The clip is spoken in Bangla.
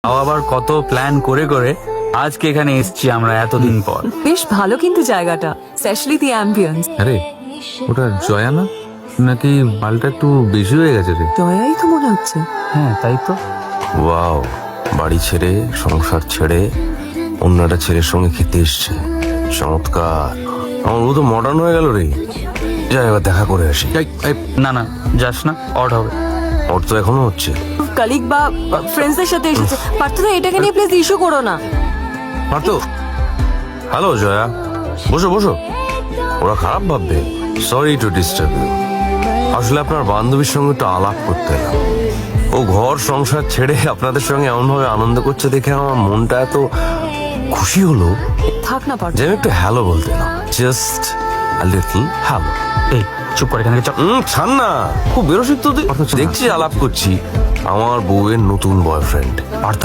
তাও আবার কত প্ল্যান করে করে আজকে এখানে এসেছি আমরা এতদিন পর। বেশ ভালো কিন্তু জায়গাটা, স্পেশালি দি অ্যাম্বিয়েন্স। আরে ওটা জয়া না, নাকি মালটা একটু বেশি হয়ে গেছে রে? জয়াই তো মনে হচ্ছে। হ্যাঁ তাই তো। ওয়াও, বাড়ি ছেড়ে সংসার ছেড়ে অন্য একটা ছেলের সঙ্গে খেতে এসছে, চমৎকার। আমার ও তো মডার্ন হয়ে গেল রে। যাই এবার দেখা করে আসি। না না যাস না, অড হবে। ওর তো এখনো হচ্ছে। কালিগ বা ফ্রেন্ডসদের সাথে এসেছে। পার্থ দা এটাকে নিয়ে প্লিজ ইস্যু করো না। পারতো। হ্যালো জয়া, বসো বসো। ওরা খারাপ ভাববে। Sorry to disturb you. আসলে আপনার বান্ধবীর সঙ্গে একটু আলাপ করতে এলাম। ও ঘর সংসার ছেড়ে আপনাদের সঙ্গে এমনভাবে আনন্দ করছে দেখে আমার মনটা এত খুশি হলো থাক না পার্থ। যে আমি একটু হ্যালো বলতে এলাম। Just a little hello. এই চুপ করে এখান থেকে চল। ছাড় না, খুব বেরোসিক তো তুই। দেখছি আলাপ করছি আমার বউয়ের নতুন বয়ফ্রেন্ড। পার্থ